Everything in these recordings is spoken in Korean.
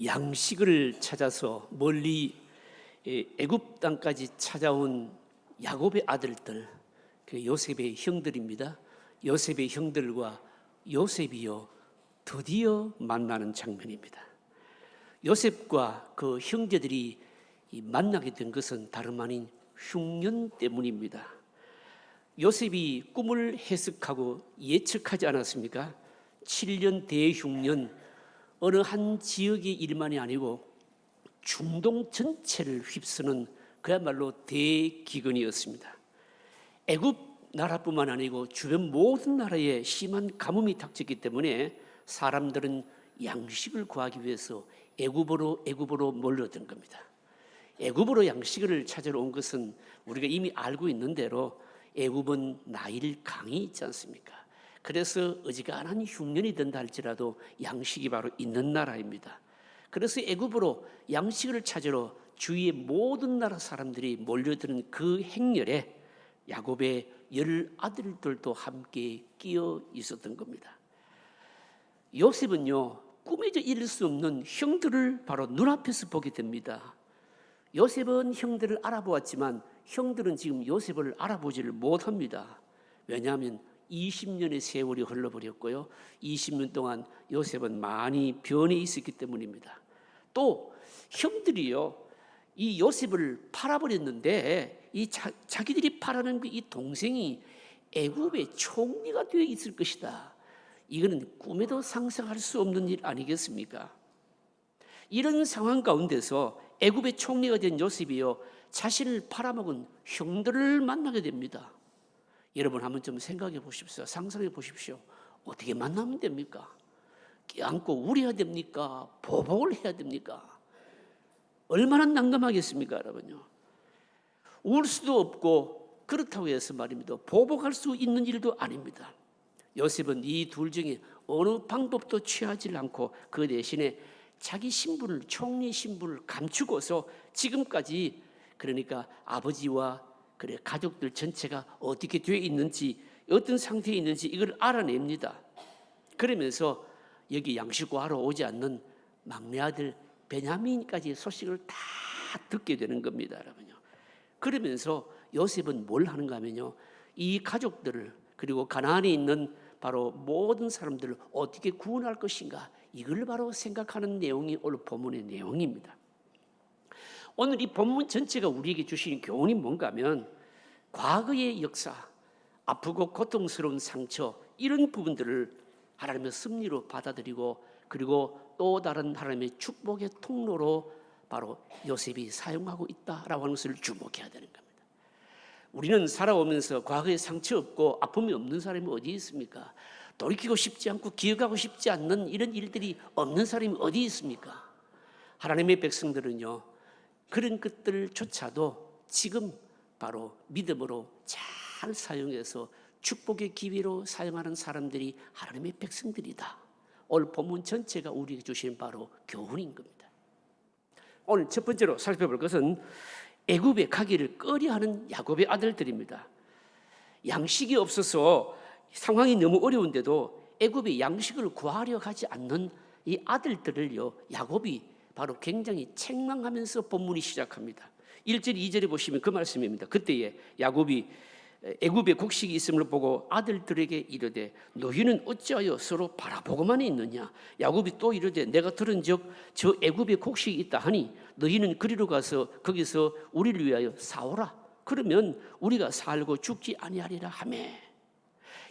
양식을 찾아서 멀리 애굽 땅까지 찾아온 야곱의 아들들, 그 요셉의 형들입니다. 요셉의 형들과 요셉이요 드디어 만나는 장면입니다. 요셉과 그 형제들이 만나게 된 것은 다름 아닌 흉년 때문입니다. 요셉이 꿈을 해석하고 예측하지 않았습니까? 7년 대흉년, 어느 한 지역의 일만이 아니고 중동 전체를 휩쓰는 그야말로 대기근이었습니다. 애굽 나라뿐만 아니고 주변 모든 나라에 심한 가뭄이 닥쳤기 때문에 사람들은 양식을 구하기 위해서 애굽으로 몰려든 겁니다. 애굽으로 양식을 찾으러 온 것은 우리가 이미 알고 있는 대로 애굽은 나일 강이 있지 않습니까? 그래서 어지간한 흉년이 된다 할지라도 양식이 바로 있는 나라입니다. 그래서 애굽으로 양식을 찾으러 주위의 모든 나라 사람들이 몰려드는 그 행렬에 야곱의 10아들들도 함께 끼어 있었던 겁니다. 요셉은요, 꿈에도 이룰 수 없는 형들을 바로 눈앞에서 보게 됩니다. 요셉은 형들을 알아보았지만 형들은 지금 요셉을 알아보지를 못합니다. 왜냐하면 20년의 세월이 흘러버렸고요, 20년 동안 요셉은 많이 변해 있었기 때문입니다. 또 형들이요, 이 요셉을 팔아버렸는데 자기들이 팔아낸 이 동생이 애굽의 총리가 되어 있을 것이다. 이거는 꿈에도 상상할 수 없는 일 아니겠습니까? 이런 상황 가운데서 애굽의 총리가 된 요셉이요, 자신을 팔아먹은 형들을 만나게 됩니다. 여러분 한번 좀 생각해 보십시오. 상상해 보십시오. 어떻게 만나면 됩니까? 껴안고 울어야 됩니까? 보복을 해야 됩니까? 얼마나 난감하겠습니까, 여러분요? 울 수도 없고 그렇다고 해서 말입니다, 보복할 수 있는 일도 아닙니다. 요셉은 이 둘 중에 어느 방법도 취하지 않고 그 대신에 자기 신분을, 총리 신분을 감추고서 지금까지, 그러니까 아버지와 가족들 전체가 어떻게 되어 있는지, 어떤 상태에 있는지 이걸 알아냅니다. 그러면서 여기 양식 구하러 오지 않는 막내 아들 베냐민까지 소식을 다 듣게 되는 겁니다, 여러분요. 그러면서 요셉은 뭘 하는가 하면요, 이 가족들을, 그리고 가나안에 있는 바로 모든 사람들을 어떻게 구원할 것인가, 이걸 바로 생각하는 내용이 오늘 본문의 내용입니다. 오늘 이 본문 전체가 우리에게 주시는 교훈이 뭔가 하면, 과거의 역사, 아프고 고통스러운 상처, 이런 부분들을 하나님의 섭리로 받아들이고, 그리고 또 다른 하나님의 축복의 통로로 바로 요셉이 사용하고 있다라고 하는 것을 주목해야 되는 겁니다. 우리는 살아오면서 과거에 상처 없고 아픔이 없는 사람이 어디 있습니까? 돌이키고 싶지 않고 기억하고 싶지 않는 이런 일들이 없는 사람이 어디 있습니까? 하나님의 백성들은요, 그런 것들조차도 지금 바로 믿음으로 잘 사용해서 축복의 기회로 사용하는 사람들이 하나님의 백성들이다. 오늘 본문 전체가 우리에게 주신 바로 교훈인 겁니다. 오늘 첫 번째로 살펴볼 것은 애굽에 가기를 꺼려하는 야곱의 아들들입니다. 양식이 없어서 상황이 너무 어려운데도 애굽에 양식을 구하려 가지 않는 이 아들들을요, 야곱이 바로 굉장히 책망하면서 본문이 시작합니다. 1절 2절에 보시면 그 말씀입니다. 그때에 야곱이 애굽에 곡식이 있음을 보고 아들들에게 이르되 너희는 어찌하여 서로 바라보고만 있느냐. 야곱이 또 이르되 내가 들은즉 저 애굽에 곡식이 있다 하니 너희는 그리로 가서 거기서 우리를 위하여 사오라. 그러면 우리가 살고 죽지 아니하리라 하며.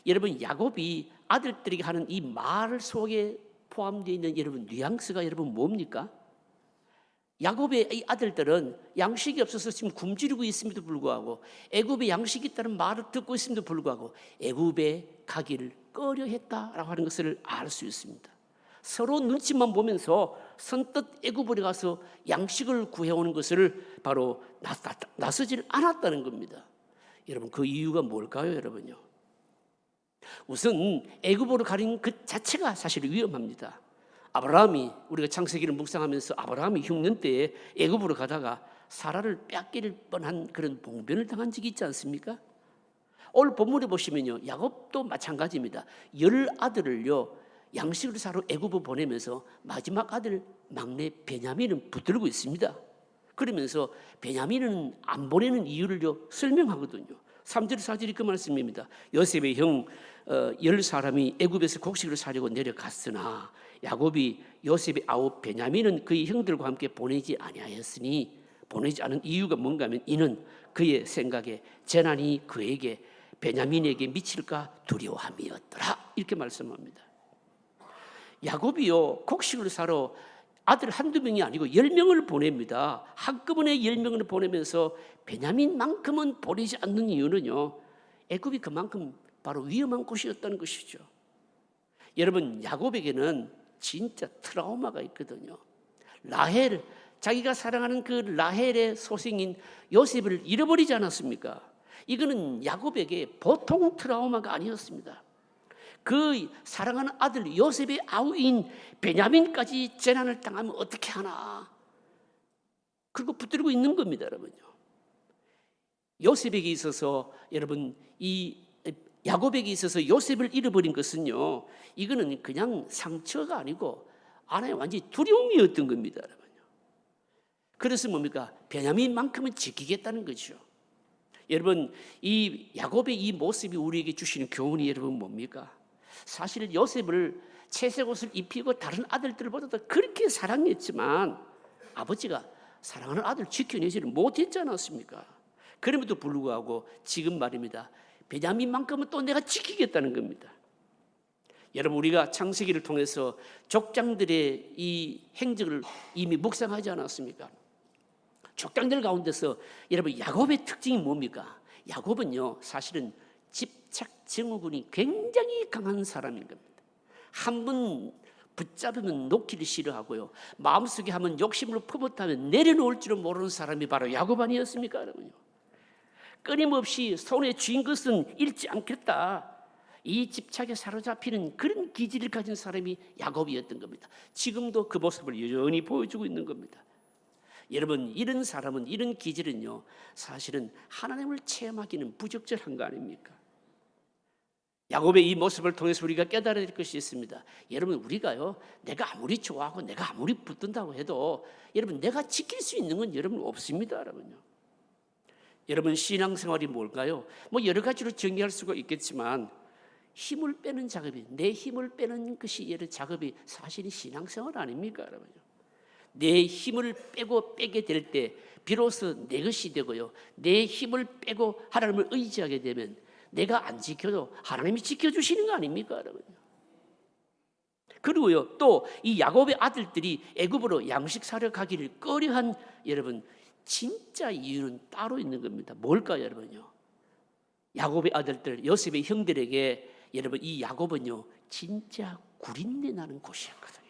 여러분, 야곱이 아들들에게 하는 이 말 속에 포함되어 있는 여러분 뉘앙스가 여러분 뭡니까? 야곱의 이 아들들은 양식이 없어서 지금 굶주리고 있음에도 불구하고, 애굽에 양식이 있다는 말을 듣고 있음에도 불구하고 애굽에 가기를 꺼려했다라고 하는 것을 알 수 있습니다. 서로 눈치만 보면서 선뜻 애굽으로 가서 양식을 구해오는 것을 바로 나서질 않았다는 겁니다. 여러분, 그 이유가 뭘까요, 여러분요? 우선 애굽으로 가는 그 자체가 사실 위험합니다. 아브라함이, 우리가 창세기를 묵상하면서 아브라함이 흉년 때에 애굽으로 가다가 사라를 뺏길 뻔한 그런 봉변을 당한 적이 있지 않습니까? 오늘 본문에 보시면요, 야곱도 마찬가지입니다. 10아들을요 양식을 사러 애굽으로 보내면서 마지막 아들 막내 베냐민은 붙들고 있습니다. 그러면서 베냐민은 안 보내는 이유를 설명하거든요. 3절 4절이 그 말씀입니다. 요셉의 형 10사람이 애굽에서 곡식을 사려고 내려갔으나 야곱이 요셉의 아우 베냐민은 그의 형들과 함께 보내지 아니하였으니, 보내지 않은 이유가 뭔가 하면 이는 그의 생각에 재난이 그에게 베냐민에게 미칠까 두려워함이었더라, 이렇게 말씀합니다. 야곱이요, 곡식을 사러 아들 한두 명이 아니고 10명을 보냅니다. 한꺼번에 10명을 보내면서 베냐민만큼은 보내지 않는 이유는요, 애굽이 그만큼 바로 위험한 곳이었다는 것이죠. 여러분, 야곱에게는 진짜 트라우마가 있거든요. 라헬, 자기가 사랑하는 그 라헬의 소생인 요셉을 잃어버리지 않았습니까? 이거는 야곱에게 보통 트라우마가 아니었습니다. 그 사랑하는 아들 요셉의 아우인 베냐민까지 재난을 당하면 어떻게 하나, 그리고 붙들고 있는 겁니다, 여러분요. 요셉에게 있어서, 여러분, 이 야곱에게 있어서 요셉을 잃어버린 것은요, 이거는 그냥 상처가 아니고 하나의 완전히 두려움이었던 겁니다, 여러분요. 그래서 뭡니까? 베냐민만큼은 지키겠다는 거죠. 여러분, 이 야곱의 이 모습이 우리에게 주시는 교훈이 여러분 뭡니까? 사실 요셉을 채색 옷을 입히고 다른 아들들보다도 그렇게 사랑했지만 아버지가 사랑하는 아들을 지켜내지를 못했지 않았습니까? 그럼에도 불구하고 지금 말입니다, 베냐민만큼은 또 내가 지키겠다는 겁니다. 여러분, 우리가 창세기를 통해서 족장들의 이 행적을 이미 묵상하지 않았습니까? 족장들 가운데서 여러분, 야곱의 특징이 뭡니까? 야곱은요, 사실은 집착 증후군이 굉장히 강한 사람인 겁니다. 한 번 붙잡으면 놓기를 싫어하고요, 마음속에 하면 욕심으로 품었다면 내려놓을 줄은 모르는 사람이 바로 야곱 아니었습니까, 여러분요? 끊임없이 손에 쥔 것은 잃지 않겠다, 이 집착에 사로잡히는 그런 기질을 가진 사람이 야곱이었던 겁니다. 지금도 그 모습을 여전히 보여주고 있는 겁니다. 여러분, 이런 사람은, 이런 기질은요, 사실은 하나님을 체험하기는 부적절한 거 아닙니까? 야곱의 이 모습을 통해서 우리가 깨달아야 될 것이 있습니다. 여러분, 우리가요, 내가 아무리 좋아하고 내가 아무리 붙든다고 해도 여러분, 내가 지킬 수 있는 건 여러분 없습니다, 여러분요. 여러분, 신앙생활이 뭘까요? 뭐 여러 가지로 정의할 수가 있겠지만 힘을 빼는 작업이, 내 힘을 빼는 것이 여러 작업이 사실은 신앙생활 아닙니까, 여러분요? 내 힘을 빼게 될 때 비로소 내 것이 되고요, 내 힘을 빼고 하나님을 의지하게 되면 내가 안 지켜도 하나님이 지켜주시는 거 아닙니까, 여러분요? 그리고요, 또 이 야곱의 아들들이 애굽으로 양식 사러 가기를 꺼려한 여러분, 진짜 이유는 따로 있는 겁니다. 뭘까요, 여러분요? 야곱의 아들들, 요셉의 형들에게 여러분, 이 야곱은요, 진짜 구린내 나는 곳이었거든요.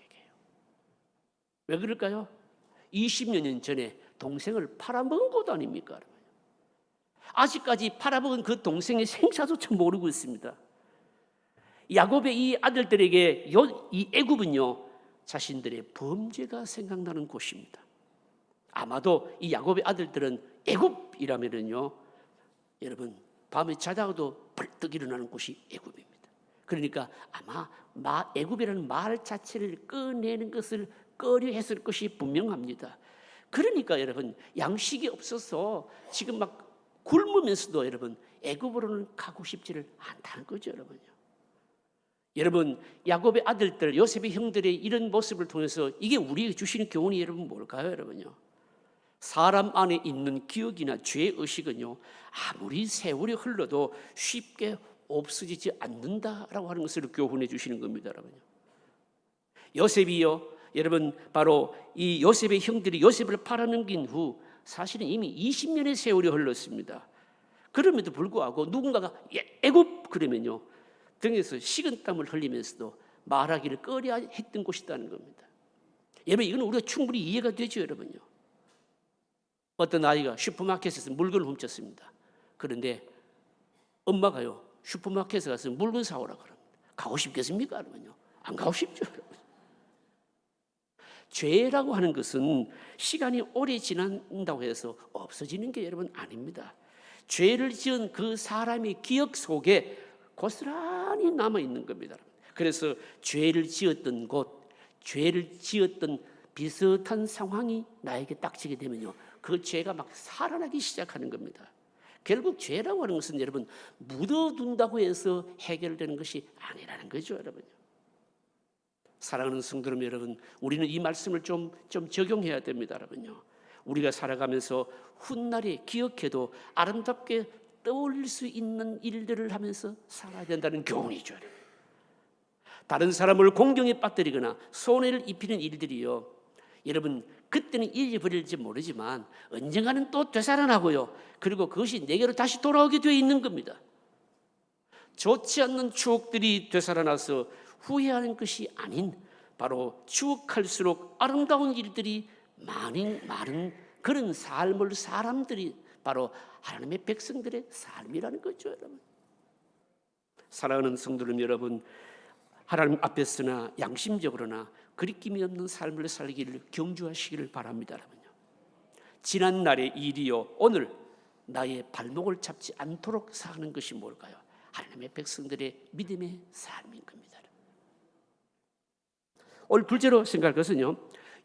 왜 그럴까요? 20년 전에 동생을 팔아먹은 곳 아닙니까, 여러분? 아직까지 팔아먹은 그 동생의 생사조차 모르고 있습니다. 야곱의 이 아들들에게 이 애굽은요, 자신들의 범죄가 생각나는 곳입니다. 아마도 이 야곱의 아들들은 애굽이라면요, 여러분, 밤에 자다가도 벌떡 일어나는 곳이 애굽입니다. 그러니까 아마 애굽이라는 말 자체를 꺼내는 것을 꺼려했을 것이 분명합니다. 그러니까 여러분, 양식이 없어서 지금 막 굶으면서도 여러분, 애굽으로는 가고 싶지를 않다는 거죠, 여러분요. 여러분, 야곱의 아들들, 요셉의 형들의 이런 모습을 통해서 이게 우리에게 주시는 교훈이 여러분 뭘까요, 여러분요? 사람 안에 있는 기억이나 죄의식은요, 아무리 세월이 흘러도 쉽게 없어지지 않는다라고 하는 것을 교훈해 주시는 겁니다, 여러분요. 요셉이요, 여러분, 바로 이 요셉의 형들이 요셉을 팔아넘긴 후 사실은 이미 20년의 세월이 흘렀습니다. 그럼에도 불구하고 누군가가 애굽 그러면요, 등에서 식은땀을 흘리면서도 말하기를 꺼려 했던 곳이라는 겁니다. 여러분, 이건 우리가 충분히 이해가 되죠, 여러분요. 어떤 아이가 슈퍼마켓에서 물건을 훔쳤습니다. 그런데 엄마가요, 슈퍼마켓에 가서 물건 사오라 그럽니다. 가고 싶겠습니까, 여러분요? 안 가고 싶죠, 여러분. 죄라고 하는 것은 시간이 오래 지난다고 해서 없어지는 게 여러분 아닙니다. 죄를 지은 그 사람의 기억 속에 고스란히 남아 있는 겁니다. 그래서 죄를 지었던 곳, 죄를 지었던 비슷한 상황이 나에게 닥치게 되면요, 그 죄가 막 살아나기 시작하는 겁니다. 결국 죄라고 하는 것은 여러분 묻어둔다고 해서 해결되는 것이 아니라는 거죠, 여러분. 사랑하는 성도님 여러분, 우리는 이 말씀을 좀 적용해야 됩니다, 여러분요. 우리가 살아가면서 훗날에 기억해도 아름답게 떠올릴 수 있는 일들을 하면서 살아야 된다는 교훈이죠. 다른 사람을 공경에 빠뜨리거나 손해를 입히는 일들이요, 여러분 그때는 잊어버릴지 모르지만 언젠가는 또 되살아나고요, 그리고 그것이 내게로 다시 돌아오게 되어 있는 겁니다. 좋지 않는 추억들이 되살아나서 후회하는 것이 아닌 바로 추억할수록 아름다운 일들이 많은 그런 삶을 사람들이 바로 하나님의 백성들의 삶이라는 거죠, 여러분. 사랑하는 성도님 여러분, 하나님 앞에서나 양심적으로나 그리낌이 없는 삶을 살기를 경주하시기를 바랍니다, 여러분요. 지난 날의 일이요, 오늘 나의 발목을 잡지 않도록 사는 것이 뭘까요? 하나님의 백성들의 믿음의 삶인 겁니다. 오늘 둘째로 생각할 것은요,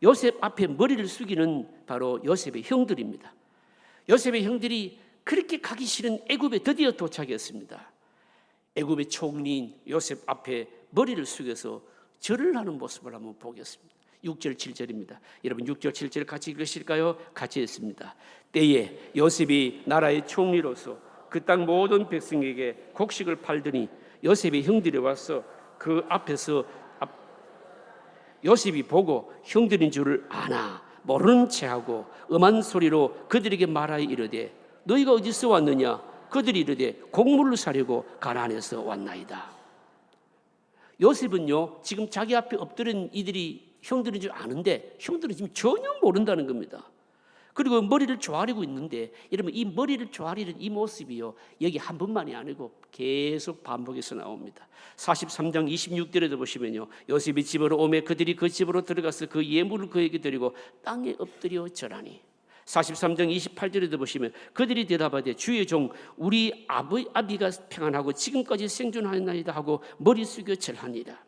요셉 앞에 머리를 숙이는 바로 요셉의 형들입니다. 요셉의 형들이 그렇게 가기 싫은 애굽에 드디어 도착했습니다. 애굽의 총리인 요셉 앞에 머리를 숙여서 절을 하는 모습을 한번 보겠습니다. 6절 7절입니다. 여러분 6절 7절 같이 읽으실까요? 같이 했습니다. 때에 요셉이 나라의 총리로서 그 땅 모든 백성에게 곡식을 팔더니 요셉의 형들이 와서 그 앞에서 요셉이 보고 형들인 줄을 아나 모르는 체하고 음한 소리로 그들에게 말하여 이르되 너희가 어디서 왔느냐? 그들이 이르되 곡물을 사려고 가나안에서 왔나이다. 요셉은요, 지금 자기 앞에 엎드린 이들이 형들인 줄 아는데 형들은 지금 전혀 모른다는 겁니다. 그리고 머리를 조아리고 있는데, 여러분 이 머리를 조아리는 이 모습이요, 여기 한 번만이 아니고 계속 반복해서 나옵니다. 43장 26절에도 보시면요, 요셉이 집으로 오매 그들이 그 집으로 들어가서 그 예물을 그에게 드리고 땅에 엎드려 절하니. 43장 28절에도 보시면 그들이 대답하되 주의 종 우리 아비가 평안하고 지금까지 생존하였나이다 하고 머리 숙여 절하니라.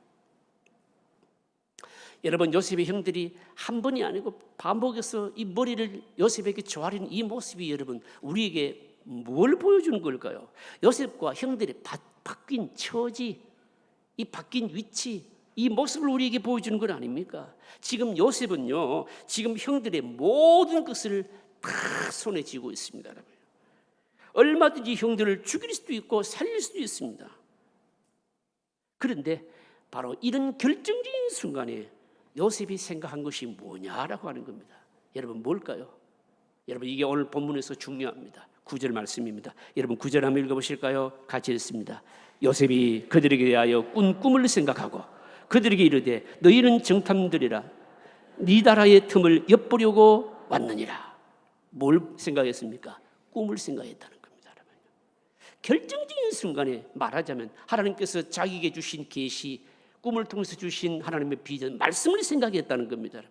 여러분 요셉의 형들이 한 번이 아니고 반복해서 이 머리를 요셉에게 조아리는 이 모습이 여러분 우리에게 뭘 보여주는 걸까요? 요셉과 형들의 바뀐 처지, 이 바뀐 위치, 이 모습을 우리에게 보여주는 건 아닙니까? 지금 요셉은요, 지금 형들의 모든 것을 다 손에 쥐고 있습니다, 여러분. 얼마든지 형들을 죽일 수도 있고 살릴 수도 있습니다. 그런데 바로 이런 결정적인 순간에 요셉이 생각한 것이 뭐냐라고 하는 겁니다. 여러분 뭘까요? 여러분 이게 오늘 본문에서 중요합니다. 9절 말씀입니다. 여러분 9절 한번 읽어보실까요? 같이 읽습니다. 요셉이 그들에게 대하여 꾼 꿈을 생각하고 그들에게 이르되 너희는 정탐들이라 네 나라의 틈을 엿보려고 왔느니라. 뭘 생각했습니까? 꿈을 생각했다는 겁니다. 여러분. 결정적인 순간에 말하자면 하나님께서 자기에게 주신 계시, 꿈을 통해서 주신 하나님의 비전, 말씀을 생각했다는 겁니다.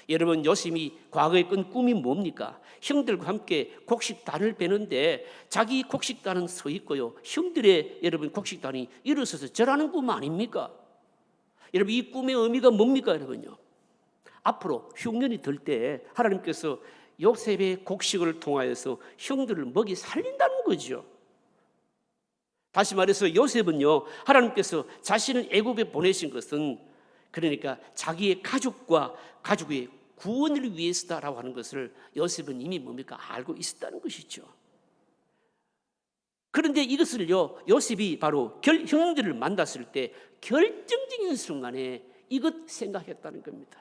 여러분 요셉이 과거에 꾼 꿈이 뭡니까? 형들과 함께 곡식단을 베는데 자기 곡식단은 서 있고요, 형들의 여러분 곡식단이 일어서서 절하는 꿈 아닙니까? 여러분 이 꿈의 의미가 뭡니까? 여러분요, 앞으로 흉년이 들 때 하나님께서 요셉의 곡식을 통하여서 형들을 먹이 살린다는 거죠. 다시 말해서 요셉은요, 하나님께서 자신을 애굽에 보내신 것은 그러니까 자기의 가족과 가족의 구원을 위해서다라고 하는 것을 요셉은 이미 뭡니까? 알고 있었다는 것이죠. 그런데 이것을요, 요셉이 바로 형들을 만났을 때 결정적인 순간에 이것 생각했다는 겁니다.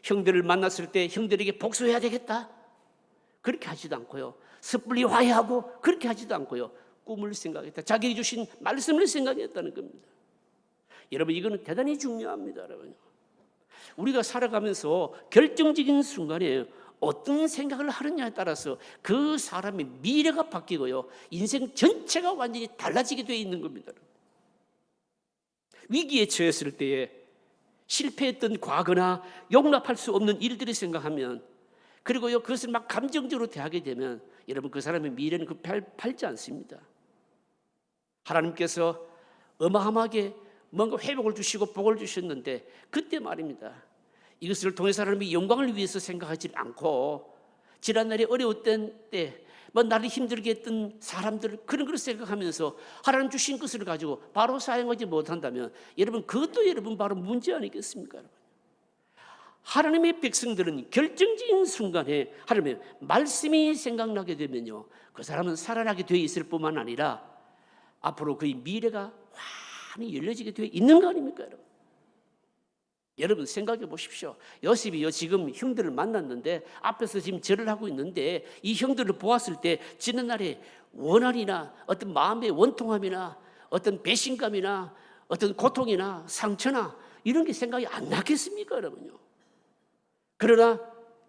형들을 만났을 때 형들에게 복수해야 되겠다, 그렇게 하지도 않고요, 섣불리 화해하고 그렇게 하지도 않고요, 꿈을 생각했다, 자기에게 주신 말씀을 생각했다는 겁니다. 여러분 이거는 대단히 중요합니다. 여러분 우리가 살아가면서 결정적인 순간에 어떤 생각을 하느냐에 따라서 그 사람의 미래가 바뀌고요, 인생 전체가 완전히 달라지게 되어 있는 겁니다. 위기에 처했을 때에 실패했던 과거나 용납할 수 없는 일들을 생각하면, 그리고요 그것을 막 감정적으로 대하게 되면 여러분 그 사람의 미래는 밝지 않습니다. 하나님께서 어마어마하게 뭔가 회복을 주시고 복을 주셨는데 그때 말입니다, 이것을 통해서 하나님의 영광을 위해서 생각하지 않고 지난날에 어려웠던 때 나를 힘들게 했던 사람들 그런 걸 생각하면서 하나님 주신 것을 가지고 바로 사용하지 못한다면 여러분 그것도 여러분 바로 문제 아니겠습니까? 여러분? 하나님의 백성들은 결정적인 순간에 하나님의 말씀이 생각나게 되면요 그 사람은 살아나게 되어 있을 뿐만 아니라 앞으로 그의 미래가 환히 열려지게 되어 있는 거 아닙니까? 여러분? 여러분 생각해 보십시오. 요셉이요 지금 형들을 만났는데 앞에서 지금 절을 하고 있는데 이 형들을 보았을 때 지난날에 원한이나 어떤 마음의 원통함이나 어떤 배신감이나 어떤 고통이나 상처나 이런 게 생각이 안 났겠습니까 여러분요? 그러나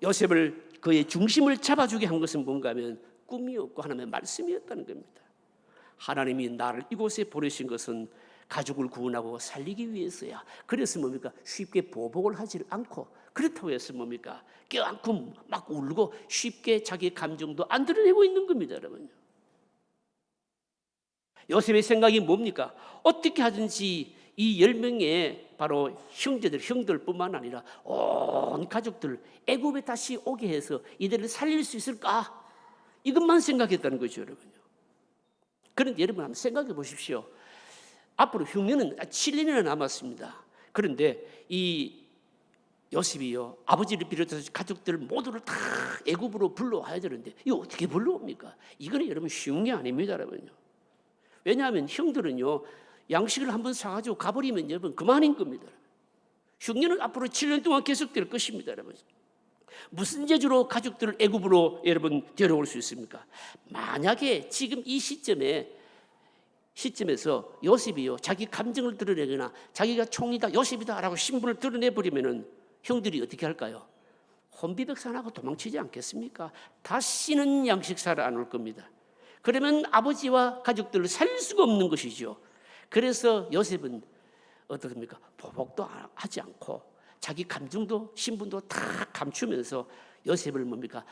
요셉을 그의 중심을 잡아주게 한 것은 뭔가 하면 꿈이었고 하나님의 말씀이었다는 겁니다. 하나님이 나를 이곳에 보내신 것은 가족을 구원하고 살리기 위해서야. 그래서 뭡니까? 쉽게 보복을 하지 않고 그렇다고 해서 뭡니까? 껴안고 막 울고 쉽게 자기 감정도 안 드러내고 있는 겁니다 여러분. 요셉의 생각이 뭡니까? 어떻게 하든지 이 10명의 바로 형들뿐만 아니라 온 가족들 애굽에 다시 오게 해서 이들을 살릴 수 있을까? 이것만 생각했다는 거죠 여러분요. 그런데 여러분 한번 생각해 보십시오. 앞으로 흉년은 7년이나 남았습니다. 그런데 이 요셉이요 아버지를 비롯해서 가족들 모두를 다 애굽으로 불러와야 되는데 이거 어떻게 불러옵니까? 이거는 여러분 쉬운 게 아닙니다 여러분요. 왜냐하면 형들은요 양식을 한번 사가지고 가버리면 여러분 그만인 겁니다. 흉년은 앞으로 7년 동안 계속될 것입니다 여러분. 무슨 재주로 가족들을 애굽으로 여러분 데려올 수 있습니까? 만약에 지금 이 시점에서 요셉이요 자기 감정을 드러내거나 자기가 총이다 요셉이다라고 신분을 드러내버리면은 형들이 어떻게 할까요? 혼비백산하고 도망치지 않겠습니까? 다시는 양식사를 안 올 겁니다. 그러면 아버지와 가족들을 살릴 수가 없는 것이죠. 그래서 요셉은 어떻습니까? 보복도 하지 않고 자기 감정도 신분도 다 감추면서 요셉을 뭡니까?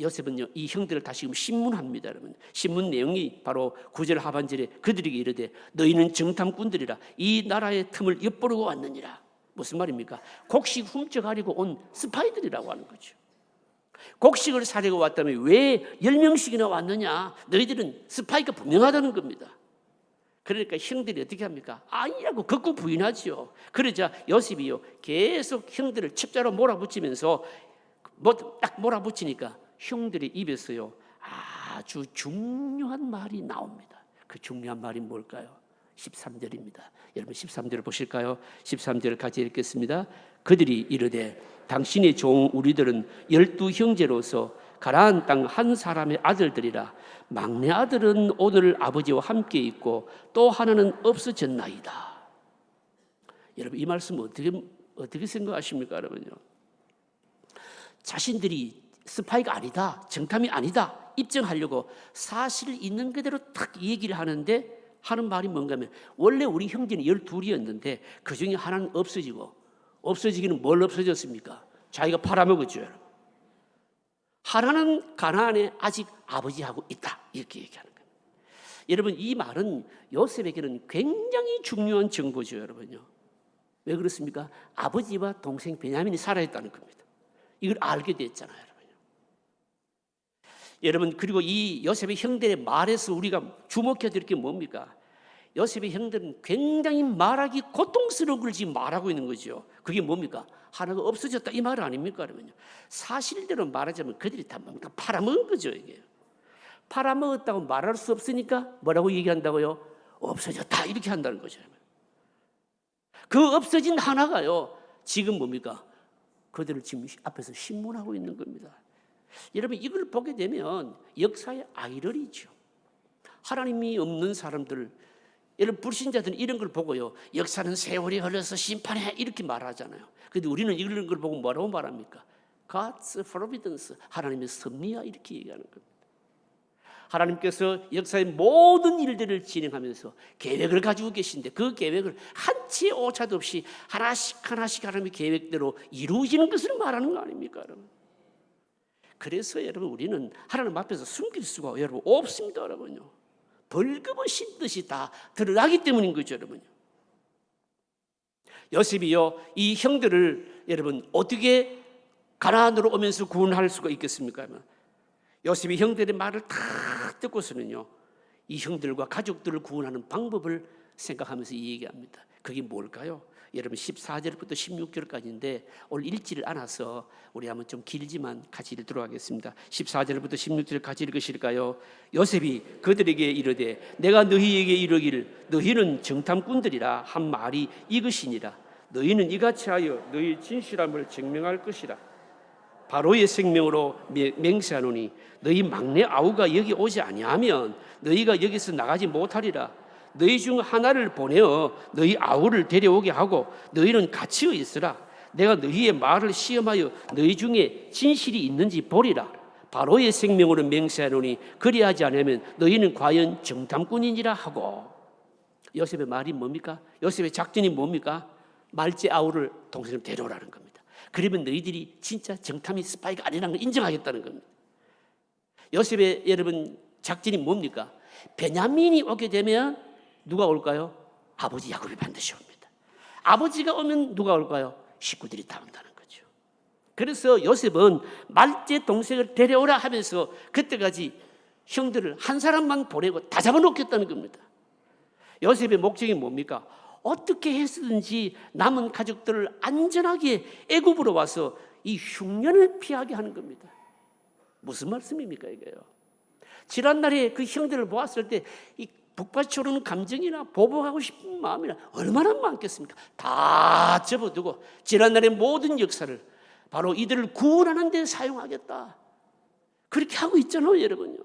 요셉은요 이 형들을 다시금 신문합니다 여러분. 신문 내용이 바로 9절 하반절에 그들에게 이르되 너희는 정탐꾼들이라 이 나라의 틈을 엿보려고 왔느니라. 무슨 말입니까? 곡식 훔쳐가려고 온 스파이들이라고 하는 거죠. 곡식을 사려고 왔다면 왜 10명씩이나 왔느냐? 너희들은 스파이가 분명하다는 겁니다. 그러니까 형들이 어떻게 합니까? 아니라고 극구 부인하죠. 그러자 요셉이요 계속 형들을 첩자로 몰아붙이면서 딱 몰아붙이니까 형들의 입에서요 아주 중요한 말이 나옵니다. 그 중요한 말이 뭘까요? 13절입니다. 여러분 13절을 보실까요? 13절을 같이 읽겠습니다. 그들이 이르되 당신의 종 우리들은 12형제로서 가나안 땅 한 사람의 아들들이라. 막내 아들은 오늘 아버지와 함께 있고 또 하나는 없어졌나이다. 여러분 이 말씀 어떻게 생각하십니까 여러분요? 자신들이 스파이가 아니다, 정탐이 아니다 입증하려고 사실 있는 그대로 딱 얘기를 하는데 하는 말이 뭔가 하면 원래 우리 형제는 12이었는데 그 중에 하나는 없어지기는 뭘 없어졌습니까? 자기가 팔아먹었죠 여러분. 하나는 가나안에 아직 아버지하고 있다 이렇게 얘기하는 거예요. 여러분 이 말은 요셉에게는 굉장히 중요한 정보죠 여러분요. 왜 그렇습니까? 아버지와 동생 베냐민이 살아있다는 겁니다. 이걸 알게 됐잖아요 여러분요. 여러분 그리고 이 요셉의 형들의 말에서 우리가 주목해야 될 게 뭡니까? 요셉의 형들은 굉장히 말하기 고통스러운 걸 지금 말하고 있는 거죠. 그게 뭡니까? 하나가 없어졌다 이 말 아닙니까? 그러면요. 사실대로 말하자면 그들이 다 뭔가 팔아먹은 거죠 이게. 팔아먹었다고 말할 수 없으니까 뭐라고 얘기한다고요? 없어졌다 이렇게 한다는 거죠. 그 없어진 하나가요 지금 뭡니까? 그들을 지금 앞에서 신문하고 있는 겁니다. 여러분 이걸 보게 되면 역사의 아이러니죠. 하나님이 없는 사람들, 여러분 불신자들은 이런 걸 보고요 역사는 세월이 흘러서 심판해 이렇게 말하잖아요. 그런데 우리는 이런 걸 보고 뭐라고 말합니까? God's providence, 하나님의 섭리야 이렇게 얘기하는 겁니다. 하나님께서 역사의 모든 일들을 진행하면서 계획을 가지고 계신데 그 계획을 한치의 오차도 없이 하나씩 하나님의 계획대로 이루어지는 것을 말하는 거 아닙니까 여러분? 그래서 여러분 우리는 하나님 앞에서 숨길 수가 여러분 없습니다 여러분요. 벌금을 듯이 다 드러나기 때문인 거죠 여러분요. 요셉이요 이 형들을 여러분 어떻게 가나안으로 오면서 구원할 수가 있겠습니까? 요셉이 형들의 말을 다 듣고서는요, 이 형들과 가족들을 구원하는 방법을 생각하면서 이 얘기합니다. 그게 뭘까요? 여러분 14절부터 16절까지인데 오늘 읽지를 않아서 우리 한번 좀 길지만 같이 읽도록 하겠습니다. 14절부터 16절 같이 읽으실까요? 요셉이 그들에게 이르되 내가 너희에게 이르기를 너희는 정탐꾼들이라 한 말이 이것이니라. 너희는 이같이 하여 너희 진실함을 증명할 것이라. 바로의 생명으로 맹세하노니 너희 막내 아우가 여기 오지 아니하면 너희가 여기서 나가지 못하리라. 너희 중 하나를 보내어 너희 아우를 데려오게 하고 너희는 같이 있으라. 내가 너희의 말을 시험하여 너희 중에 진실이 있는지 보리라. 바로의 생명으로 맹세하노니 그리하지 않으면 너희는 과연 정탐꾼이니라 하고. 요셉의 말이 뭡니까? 요셉의 작전이 뭡니까? 말째 아우를 동생을 데려오라는 겁니다. 그러면 너희들이 진짜 정탐이 스파이가 아니라는 걸 인정하겠다는 겁니다. 요셉의 여러분 작전이 뭡니까? 베냐민이 오게 되면 누가 올까요? 아버지 야곱이 반드시 옵니다. 아버지가 오면 누가 올까요? 식구들이 다 온다는 거죠. 그래서 요셉은 말째 동생을 데려오라 하면서 그때까지 형들을 한 사람만 보내고 다 잡아놓겠다는 겁니다. 요셉의 목적이 뭡니까? 어떻게 해서든지 남은 가족들을 안전하게 애굽으로 와서 이 흉년을 피하게 하는 겁니다. 무슨 말씀입니까 이게요? 지난날에 그 형들을 보았을 때 이 북받쳐오르는 감정이나 보복하고 싶은 마음이나 얼마나 많겠습니까? 다 접어두고 지난날의 모든 역사를 바로 이들을 구원하는 데 사용하겠다. 그렇게 하고 있잖아요, 여러분요.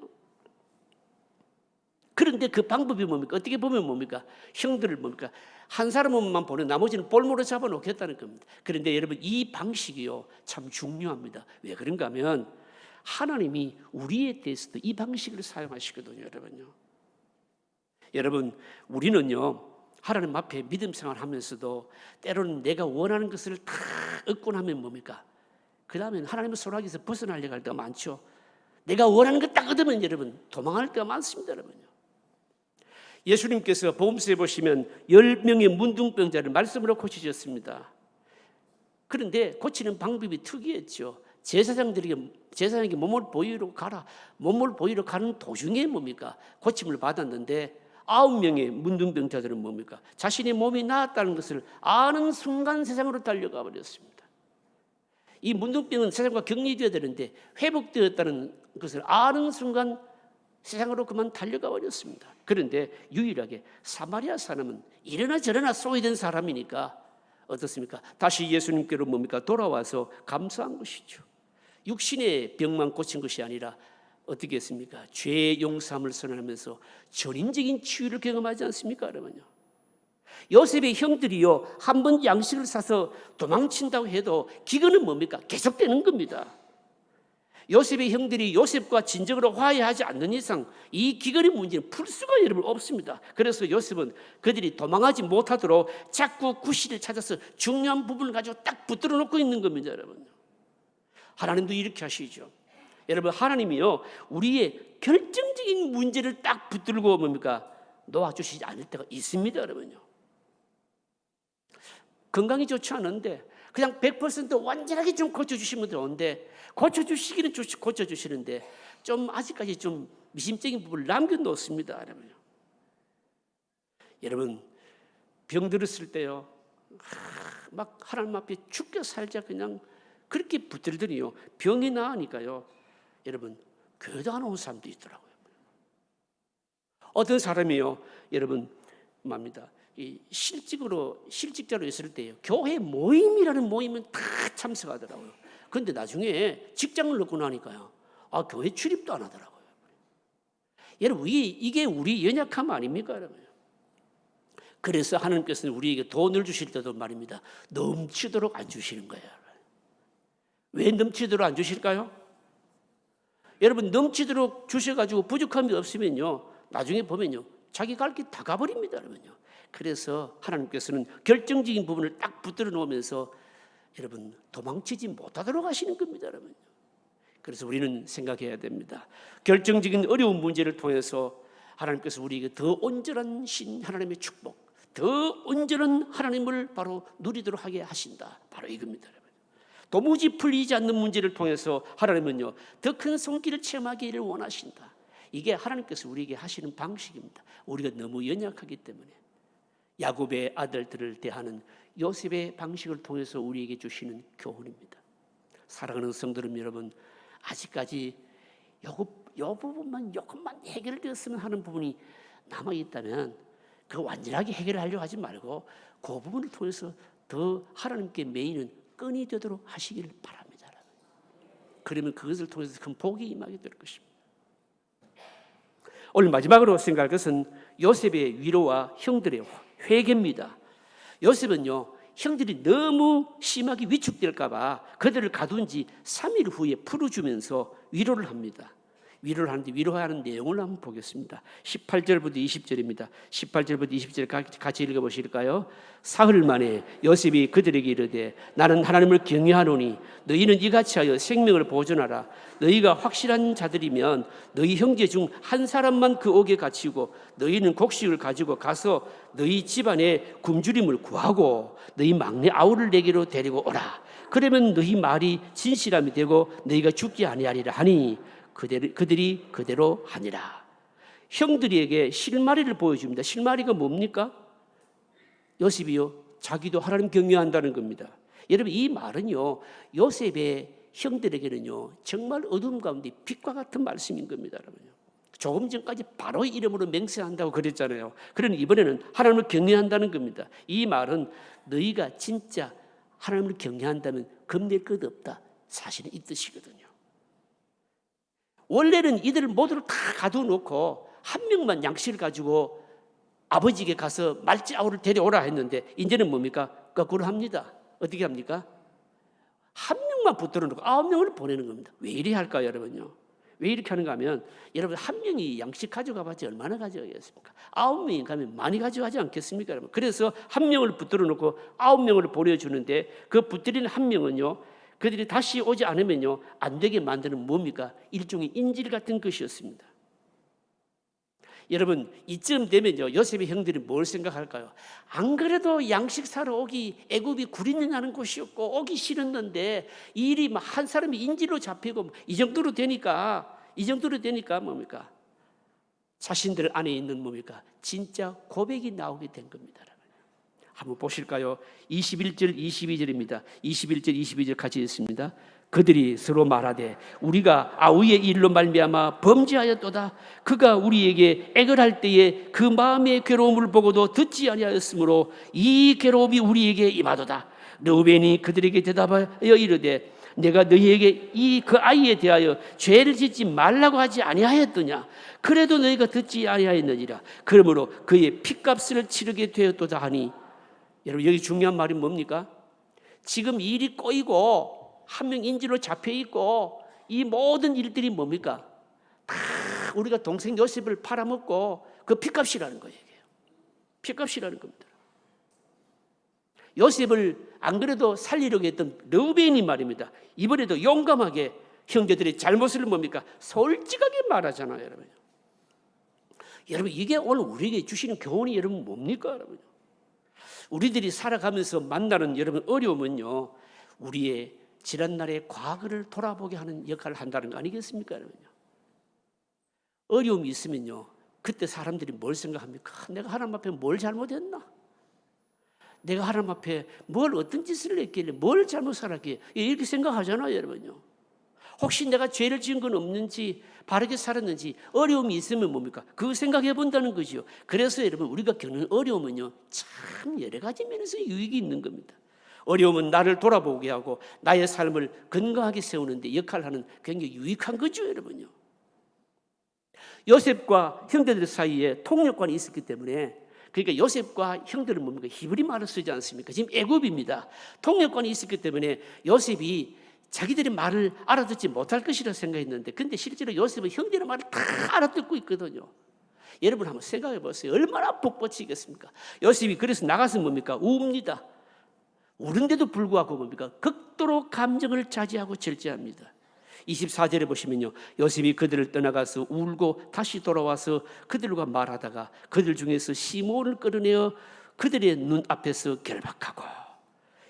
그런데 그 방법이 뭡니까? 어떻게 보면 뭡니까? 형들을 뭡니까? 한 사람만 보내 나머지는 볼모로 잡아놓겠다는 겁니다. 그런데 여러분 이 방식이요 참 중요합니다. 왜 그런가 하면 하나님이 우리에 대해서도 이 방식을 사용하시거든요, 여러분요. 여러분 우리는요 하나님 앞에 믿음 생활하면서도 때로는 내가 원하는 것을 다 얻고 나면 뭡니까? 그 다음에 하나님의 소락에서 벗어나려고 할 때가 많죠. 내가 원하는 것 딱 얻으면 여러분 도망할 때가 많습니다, 여러분요. 예수님께서 복음서에 보시면 10명의 문둥병자를 말씀으로 고치셨습니다. 그런데 고치는 방법이 특이했죠. 제사장에게 몸을 보이러 가라. 몸을 보이러 가는 도중에 뭡니까? 고침을 받았는데 9명의 문둥병자들은 뭡니까? 자신의 몸이 나았다는 것을 아는 순간 세상으로 달려가 버렸습니다. 이 문둥병은 세상과 격리되어야 되는데 회복되었다는 것을 아는 순간 세상으로 그만 달려가 버렸습니다. 그런데 유일하게 사마리아 사람은 이러나 저러나 소외된 사람이니까 어떻습니까? 다시 예수님께로 뭡니까? 돌아와서 감사한 것이죠. 육신의 병만 고친 것이 아니라 어떻게 했습니까? 죄의 용서함을 선언하면서 전인적인 치유를 경험하지 않습니까, 여러분요? 요셉의 형들이요 한 번 양식을 사서 도망친다고 해도 기근은 뭡니까? 계속되는 겁니다. 요셉의 형들이 요셉과 진정으로 화해하지 않는 이상 이 기근의 문제는 풀 수가 여러분 없습니다. 그래서 요셉은 그들이 도망하지 못하도록 자꾸 구실을 찾아서 중요한 부분을 가지고 딱 붙들어 놓고 있는 겁니다, 여러분. 하나님도 이렇게 하시죠. 여러분 하나님이요 우리의 결정적인 문제를 딱 붙들고 뭡니까? 놓아주시지 않을 때가 있습니다, 여러분요. 건강이 좋지 않은데 그냥 100% 완전하게 좀 고쳐주시면 좋은데 고쳐주시기는 고쳐주시는데 좀 아직까지 좀 미심적인 부분을 남겨놓습니다, 여러분. 여러분 병 들었을 때요 막 하나님 앞에 죽게 살자 그냥 그렇게 붙들더니요 병이 나으니까요 여러분 교회도 안 온 사람도 있더라고요. 어떤 사람이요 여러분 맙니다. 이 실직자로 있을 때요 교회 모임이라는 모임은 다 참석하더라고요. 그런데 나중에 직장을 넣고 나니까요 교회 출입도 안 하더라고요. 여러분 이게 우리 연약함 아닙니까, 여러분? 그래서 하나님께서는 우리에게 돈을 주실 때도 말입니다. 넘치도록 안 주시는 거예요. 왜 넘치도록 안 주실까요? 여러분 넘치도록 주셔가지고 부족함이 없으면요 나중에 보면요 자기 갈 길 다 가버립니다, 여러분요. 그래서 하나님께서는 결정적인 부분을 딱 붙들어 놓으면서 여러분 도망치지 못하도록 하시는 겁니다, 여러분. 그래서 우리는 생각해야 됩니다. 결정적인 어려운 문제를 통해서 하나님께서 우리에게 더 온전한 신 하나님의 축복, 더 온전한 하나님을 바로 누리도록 하게 하신다. 바로 이겁니다, 여러분. 도무지 풀리지 않는 문제를 통해서 하나님은요, 더 큰 손길을 체험하기를 원하신다. 이게 하나님께서 우리에게 하시는 방식입니다. 우리가 너무 연약하기 때문에 야곱의 아들들을 대하는 요셉의 방식을 통해서 우리에게 주시는 교훈입니다. 사랑하는 성도님 여러분, 아직까지 요 부분만 조금만 해결되었으면 하는 부분이 남아있다면 그 완전하게 해결하려고 하지 말고 그 부분을 통해서 더 하나님께 매이는 끈이 되도록 하시기를 바랍니다. 그러면 그것을 통해서 큰 복이 임하게 될 것입니다. 오늘 마지막으로 생각할 것은 요셉의 위로와 형들의 회개입니다. 요셉은요, 형들이 너무 심하게 위축될까 봐 그들을 가둔 지 3일 후에 풀어주면서 위로를 합니다. 위로를 하는데 위로하는 내용을 한번 보겠습니다. 18절부터 20절입니다. 18절부터 20절 같이 읽어보실까요? 사흘 만에 요셉이 그들에게 이르되 나는 하나님을 경외하노니 너희는 이같이 하여 생명을 보존하라. 너희가 확실한 자들이면 너희 형제 중 한 사람만 그 옥에 갇히고 너희는 곡식을 가지고 가서 너희 집안에 굶주림을 구하고 너희 막내 아우를 내게로 데리고 오라. 그러면 너희 말이 진실함이 되고 너희가 죽지 아니하리라 하니 그들이 그대로 하니라. 형들에게 실마리를 보여줍니다. 실마리가 뭡니까? 요셉이요, 자기도 하나님 경외한다는 겁니다. 여러분, 이 말은요, 요셉의 형들에게는요 정말 어두움 가운데 빛과 같은 말씀인 겁니다. 여러분요, 조금 전까지 바로 이름으로 맹세한다고 그랬잖아요. 그러니 이번에는 하나님을 경외한다는 겁니다. 이 말은 너희가 진짜 하나님을 경외한다면 겁낼 것 없다, 사실은 이 뜻이거든요. 원래는 이들을 모두를 다 가둬놓고 한 명만 양식을 가지고 아버지에게 가서 말지 아우를 데려오라 했는데 이제는 뭡니까? 거꾸로 합니다. 어떻게 합니까? 한 명만 붙들어 놓고 9명을 보내는 겁니다. 왜 이래 할까요, 여러분요? 왜 이렇게 하는가 하면 여러분, 한 명이 양식 가져가봤자 얼마나 가져가겠습니까? 9명이 가면 많이 가져가지 않겠습니까, 여러분? 그래서 한 명을 붙들어 놓고 9명을 보내주는데 그 붙들린 한 명은요, 그들이 다시 오지 않으면요 안 되게 만드는 뭡니까? 일종의 인질 같은 것이었습니다. 여러분, 이쯤 되면요 요셉의 형들이 뭘 생각할까요? 안 그래도 양식 사러 오기 애굽이 구린내나는 곳이었고 오기 싫었는데 이 일이 막 한 사람이 인질로 잡히고 이 정도로 되니까 뭡니까? 자신들 안에 있는 뭡니까? 진짜 고백이 나오게 된 겁니다. 한번 보실까요? 21절 22절입니다. 21절 22절 같이 읽습니다. 그들이 서로 말하되 우리가 아우의 일로 말미암아 범죄하였도다. 그가 우리에게 애걸할 때에 그 마음의 괴로움을 보고도 듣지 아니하였으므로 이 괴로움이 우리에게 임하도다. 르우벤이 그들에게 대답하여 이르되 내가 너희에게 그 아이에 대하여 죄를 짓지 말라고 하지 아니하였더냐. 그래도 너희가 듣지 아니하였느니라. 그러므로 그의 핏값을 치르게 되었도다 하니, 여러분, 여기 중요한 말이 뭡니까? 지금 일이 꼬이고 한 명 인질로 잡혀있고 이 모든 일들이 뭡니까? 다 우리가 동생 요셉을 팔아먹고 그 핏값이라는 거예요. 핏값이라는 겁니다. 요셉을 안 그래도 살리려고 했던 르우벤이 말입니다. 이번에도 용감하게 형제들의 잘못을 뭡니까? 솔직하게 말하잖아요, 여러분. 여러분, 이게 오늘 우리에게 주시는 교훈이 여러분 뭡니까, 여러분? 우리들이 살아가면서 만나는 여러분 어려움은요, 우리의 지난날의 과거를 돌아보게 하는 역할을 한다는 거 아니겠습니까, 여러분요? 어려움이 있으면요, 그때 사람들이 뭘 생각합니까? 내가 하나님 앞에 뭘 잘못했나? 내가 하나님 앞에 뭘 어떤 짓을 했길래 뭘 잘못 살았기에 이렇게 생각하잖아요, 여러분요. 혹시 내가 죄를 지은 건 없는지, 바르게 살았는지, 어려움이 있으면 뭡니까? 그거 생각해 본다는 거죠. 그래서 여러분, 우리가 겪는 어려움은요 참 여러 가지 면에서 유익이 있는 겁니다. 어려움은 나를 돌아보게 하고 나의 삶을 건강하게 세우는 데 역할을 하는 굉장히 유익한 거죠, 여러분요. 요셉과 형제들 사이에 통역관이 있었기 때문에, 그러니까 요셉과 형들은 뭡니까? 히브리 말을 쓰지 않습니까? 지금 애굽입니다. 통역관이 있었기 때문에 요셉이 자기들의 말을 알아듣지 못할 것이라 생각했는데, 근데 실제로 요셉은 형들의 말을 다 알아듣고 있거든요. 여러분 한번 생각해 보세요. 얼마나 복받치겠습니까? 요셉이 그래서 나가서 뭡니까? 웁니다. 우는데도 불구하고 뭡니까? 극도로 감정을 자제하고 절제합니다. 24절에 보시면요, 요셉이 그들을 떠나가서 울고 다시 돌아와서 그들과 말하다가 그들 중에서 시몬을 끌어내어 그들의 눈앞에서 결박하고,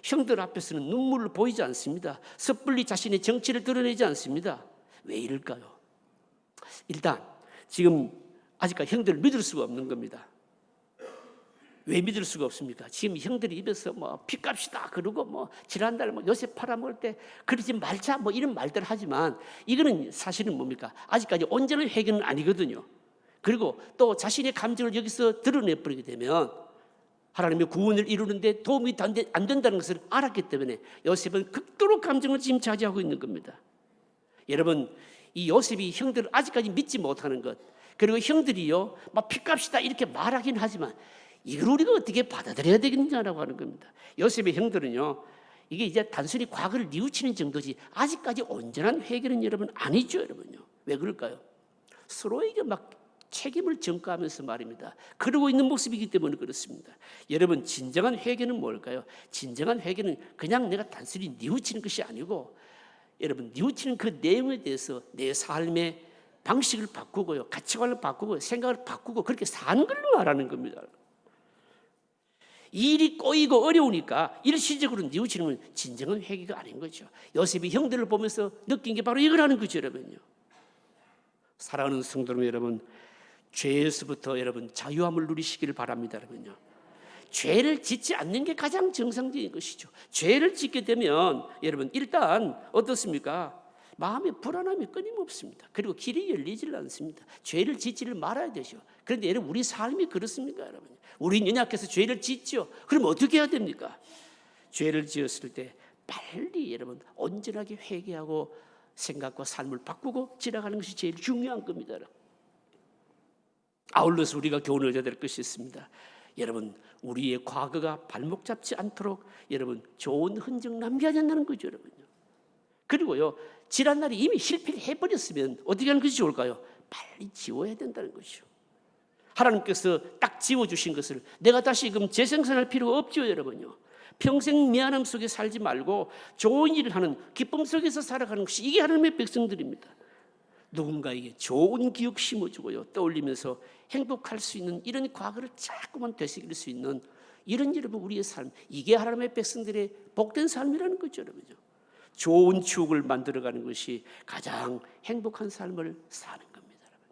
형들 앞에서는 눈물을 보이지 않습니다. 섣불리 자신의 정체를 드러내지 않습니다. 왜 이럴까요? 일단 지금 아직까지 형들을 믿을 수가 없는 겁니다. 왜 믿을 수가 없습니까? 지금 형들이 입에서 뭐 빚값이다 그러고 뭐 지난달 뭐 요셉 팔아먹을 때 그러지 말자 뭐 이런 말들 하지만 이거는 사실은 뭡니까? 아직까지 온전한 회개는 아니거든요. 그리고 또 자신의 감정을 여기서 드러내버리게 되면 하나님의 구원을 이루는데 도움이 안 된다는 것을 알았기 때문에 요셉은 극도로 감정을 지금 자제하고 있는 겁니다. 여러분, 이 요셉이 형들을 아직까지 믿지 못하는 것, 그리고 형들이요 막 빚값이다 이렇게 말하긴 하지만 이걸 우리가 어떻게 받아들여야 되겠냐라고 하는 겁니다. 요셉의 형들은요, 이게 이제 단순히 과거를 뉘우치는 정도지 아직까지 온전한 회개는 여러분 아니죠, 여러분요. 왜 그럴까요? 서로에게 막 책임을 전가하면서 말입니다. 그러고 있는 모습이기 때문에 그렇습니다. 여러분, 진정한 회개는 뭘까요? 진정한 회개는 그냥 내가 단순히 뉘우치는 것이 아니고, 여러분, 뉘우치는 그 내용에 대해서 내 삶의 방식을 바꾸고요, 가치관을 바꾸고 생각을 바꾸고 그렇게 사는 걸로 말하는 겁니다. 일이 꼬이고 어려우니까 일시적으로 뉘우치는 건 진정한 회개가 아닌 거죠. 요셉이 형들을 보면서 느낀 게 바로 이거라는 거죠, 여러분요. 사랑하는 성도 여러분, 죄에서부터 여러분 자유함을 누리시기를 바랍니다, 여러분요. 죄를 짓지 않는 게 가장 정상적인 것이죠. 죄를 짓게 되면 여러분 일단 어떻습니까? 마음의 불안함이 끊임없습니다. 그리고 길이 열리질 않습니다. 죄를 짓지를 말아야 되죠. 그런데 여러분, 우리 삶이 그렇습니까, 여러분? 우리 연약해서 죄를 짓죠. 그럼 어떻게 해야 됩니까? 죄를 지었을 때 빨리 여러분 온전하게 회개하고 생각과 삶을 바꾸고 지나가는 것이 제일 중요한 겁니다. 아울러서 우리가 교훈을 얻어야 될 것이 있습니다. 여러분, 우리의 과거가 발목 잡지 않도록 여러분 좋은 흔적 남겨야 된다는 거죠, 여러분요. 그리고요, 지난날이 이미 실패를 해버렸으면 어떻게 하는 것이 좋을까요? 빨리 지워야 된다는 것이죠. 하나님께서 딱 지워주신 것을 내가 다시 그럼 재생산할 필요가 없죠, 여러분요. 평생 미안함 속에 살지 말고 좋은 일을 하는 기쁨 속에서 살아가는 것이 이게 하나님의 백성들입니다. 누군가에게 좋은 기억 심어주고요, 떠올리면서 행복할 수 있는 이런 과거를 자꾸만 되새길 수 있는 이런 여러분 우리의 삶, 이게 하나님의 백성들의 복된 삶이라는 거죠, 여러분요. 좋은 추억을 만들어가는 것이 가장 행복한 삶을 사는 겁니다, 여러분.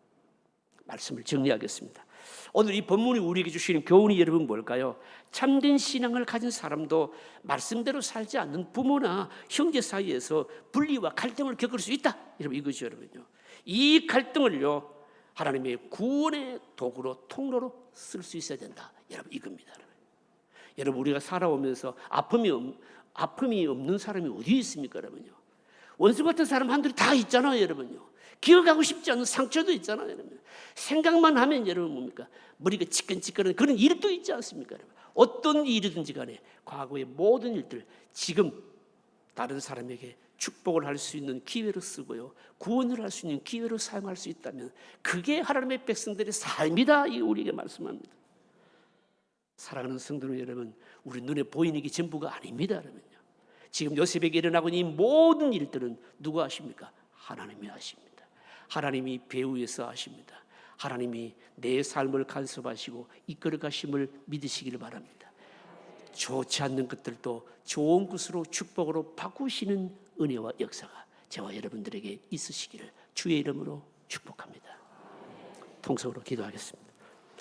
말씀을 정리하겠습니다. 오늘 이 본문이 우리에게 주시는 교훈이 여러분 뭘까요? 참된 신앙을 가진 사람도 말씀대로 살지 않는 부모나 형제 사이에서 분리와 갈등을 겪을 수 있다, 여러분 이거죠, 여러분요. 이 갈등을요 하나님의 구원의 도구로 통로로 쓸 수 있어야 된다, 여러분 이겁니다. 여러분, 우리가 살아오면서 아픔이 없는 사람이 어디 있습니까, 여러분요? 원수 같은 사람 한둘이 다 있잖아요, 여러분요. 기억하고 싶지 않은 상처도 있잖아요, 여러분. 생각만 하면 여러분 뭡니까? 머리가 지끈지끈한 그런 일도 있지 않습니까, 여러분? 어떤 일이든지 간에 과거의 모든 일들 지금 다른 사람에게 축복을 할 수 있는 기회로 쓰고요, 구원을 할 수 있는 기회로 사용할 수 있다면 그게 하나님의 백성들의 삶이다, 이 우리에게 말씀합니다. 사랑하는 성도 여러분, 우리 눈에 보이는 게 전부가 아닙니다, 여러분요. 지금 요셉에게 일어나고 있는 이 모든 일들은 누가 하십니까? 하나님이 하십니다. 하나님이 배후에서 하십니다. 하나님이 내 삶을 간섭하시고 이끌어 가심을 믿으시기를 바랍니다. 좋지 않는 것들도 좋은 것으로 축복으로 바꾸시는 은혜와 역사가 저와 여러분들에게 있으시기를 주의 이름으로 축복합니다. 통성으로 기도하겠습니다.